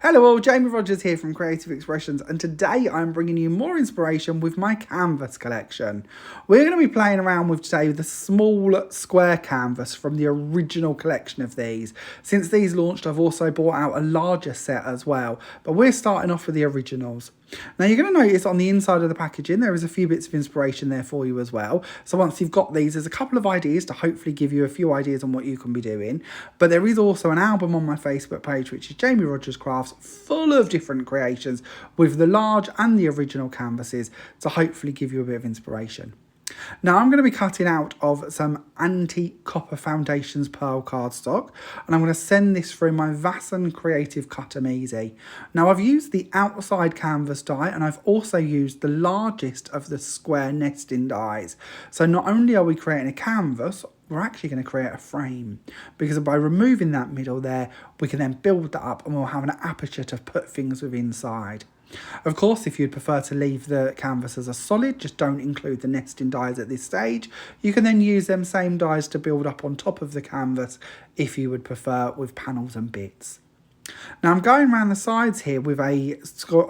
Hello all, Jamie Rodgers here from Creative Expressions, and today I'm bringing you more inspiration with my canvas collection. We're going to be playing around with today the small square canvas from the original collection of these. Since these launched, I've also bought out a larger set as well, but we're starting off with the originals. Now you're going to notice on the inside of the packaging there is a few bits of inspiration there for you as well. So once you've got these, there's a couple of ideas to hopefully give you a few ideas on what you can be doing. But there is also an album on my Facebook page, which is Jamie Rodgers Crafts, full of different creations with the large and the original canvases to hopefully give you a bit of inspiration. Now I'm going to be cutting out of some anti-copper foundations pearl cardstock, and I'm going to send this through my Vasson Creative Cut Easy. Now I've used the outside canvas die, and I've also used the largest of the square nesting dies. So not only are we creating a canvas, we're actually going to create a frame, because by removing that middle there, we can then build that up and we'll have an aperture to put things with inside. Of course, if you'd prefer to leave the canvas as a solid, just don't include the nesting dies at this stage. You can then use them same dies to build up on top of the canvas if you would prefer, with panels and bits. Now I'm going around the sides here with a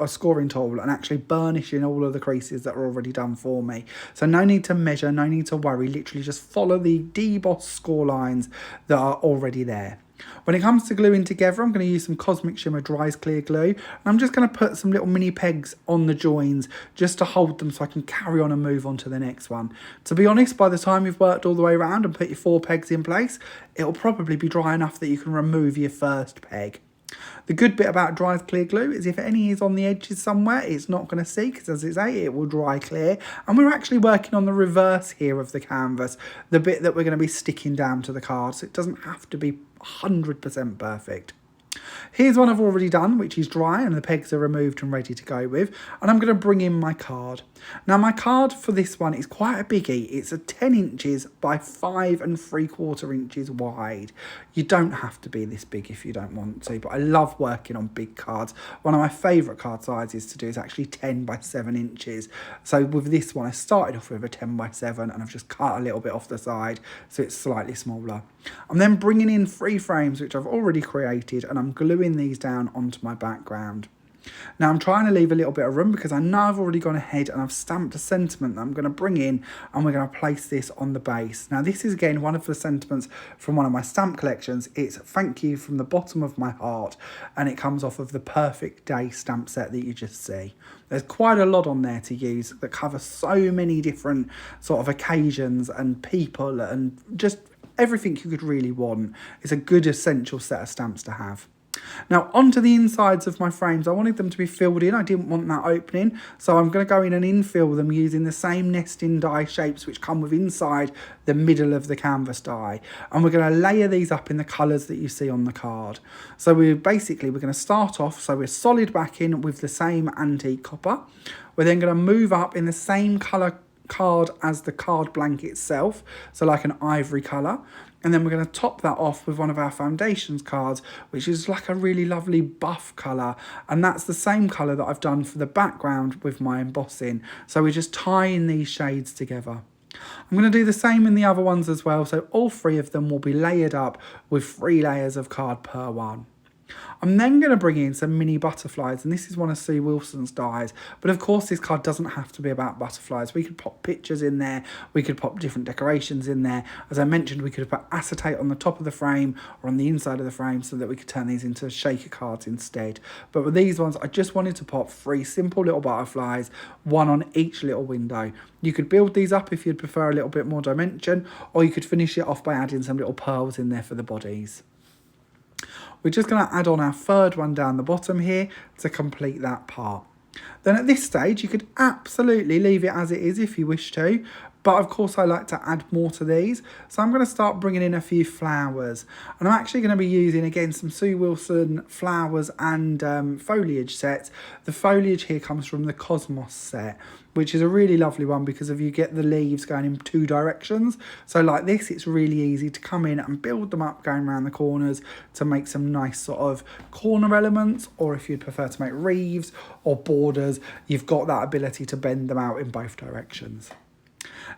scoring tool and actually burnishing all of the creases that are already done for me. So no need to measure, no need to worry, literally just follow the debossed score lines that are already there. When it comes to gluing together, I'm going to use some Cosmic Shimmer Dries Clear Glue, and I'm just going to put some little mini pegs on the joins just to hold them so I can carry on and move on to the next one. To be honest, by the time you've worked all the way around and put your 4 pegs in place, it'll probably be dry enough that you can remove your first peg. The good bit about dry clear glue is if any is on the edges somewhere, it's not going to see, because as I say, it will dry clear. And we're actually working on the reverse here of the canvas, the bit that we're going to be sticking down to the card, so it doesn't have to be 100% perfect. Here's one I've already done, which is dry and the pegs are removed and ready to go with. And I'm going to bring in my card. Now my card for this one is quite a biggie. It's a 10 inches by 5 3/4 inches wide. You don't have to be this big if you don't want to, but I love working on big cards. One of my favourite card sizes to do is actually 10 by 7 inches. So with this one, I started off with a 10 by 7 and I've just cut a little bit off the side so it's slightly smaller. I'm then bringing in 3 frames which I've already created, and I'm gluing these down onto my background. Now I'm trying to leave a little bit of room because I know I've already gone ahead and I've stamped a sentiment that I'm going to bring in, and we're going to place this on the base. Now this is again one of the sentiments from one of my stamp collections. It's thank you from the bottom of my heart, and it comes off of the Perfect Day stamp set that you just see. There's quite a lot on there to use that covers so many different sort of occasions and people and just everything you could really want. It's a good essential set of stamps to have. Now onto the insides of my frames, I wanted them to be filled in. I didn't want that opening, so I'm going to go in and infill them using the same nesting die shapes which come with inside the middle of the canvas die, and we're going to layer these up in the colours that you see on the card. So we're going to start off, so we're solid backing with the same antique copper. We're then going to move up in the same colour card as the card blank itself, so like an ivory colour, and then we're going to top that off with one of our foundations cards, which is like a really lovely buff colour, and that's the same colour that I've done for the background with my embossing. So we're just tying these shades together. I'm going to do the same in the other ones as well, so all 3 of them will be layered up with 3 layers of card per one. I'm then going to bring in some mini butterflies, and this is one of Sue Wilson's dies, but of course this card doesn't have to be about butterflies. We could pop pictures in there, we could pop different decorations in there. As I mentioned, we could have put acetate on the top of the frame or on the inside of the frame so that we could turn these into shaker cards instead. But with these ones, I just wanted to pop 3 simple little butterflies, 1 on each little window. You could build these up if you'd prefer a little bit more dimension, or you could finish it off by adding some little pearls in there for the bodies. We're just going to add on our 3rd one down the bottom here to complete that part. Then at this stage, you could absolutely leave it as it is if you wish to, but of course I like to add more to these. So I'm going to start bringing in a few flowers, and I'm actually going to be using again some Sue Wilson flowers and foliage sets. The foliage here comes from the Cosmos set, which is a really lovely one because you get the leaves going in 2 directions. So like this, it's really easy to come in and build them up going around the corners to make some nice sort of corner elements, or if you'd prefer to make wreaths or borders, you've got that ability to bend them out in both directions.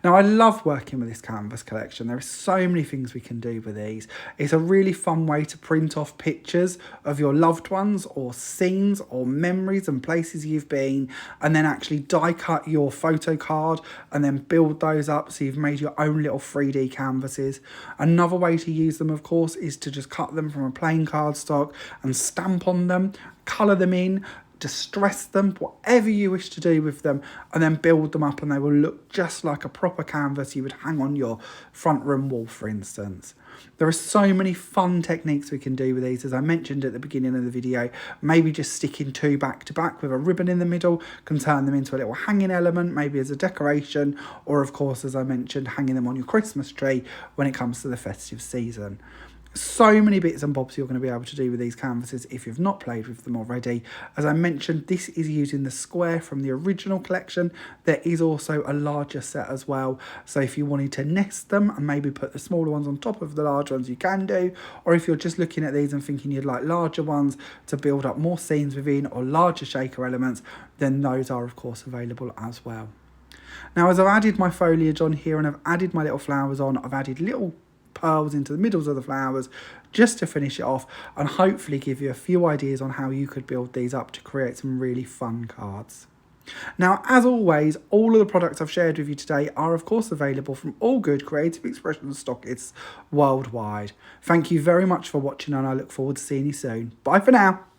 Now, I love working with this canvas collection. There are so many things we can do with these. It's a really fun way to print off pictures of your loved ones or scenes or memories and places you've been, and then actually die cut your photo card and then build those up so you've made your own little 3D canvases. Another way to use them, of course, is to just cut them from a plain cardstock and stamp on them, colour them in, distress them, whatever you wish to do with them, and then build them up and they will look just like a proper canvas you would hang on your front room wall, for instance. There are so many fun techniques we can do with these. As I mentioned at the beginning of the video, maybe just sticking 2 back to back with a ribbon in the middle can turn them into a little hanging element, maybe as a decoration, or of course, as I mentioned, hanging them on your Christmas tree when it comes to the festive season. So many bits and bobs you're going to be able to do with these canvases if you've not played with them already. As I mentioned, this is using the square from the original collection. There is also a larger set as well. So if you wanted to nest them and maybe put the smaller ones on top of the large ones, you can do. Or if you're just looking at these and thinking you'd like larger ones to build up more scenes within or larger shaker elements, then those are of course available as well. Now, as I've added my foliage on here and I've added my little flowers on, I've added little pearls into the middles of the flowers just to finish it off and hopefully give you a few ideas on how you could build these up to create some really fun cards. Now, as always, all of the products I've shared with you today are of course available from all good Creative Expressions stockists worldwide. Thank you very much for watching and I look forward to seeing you soon. Bye for now.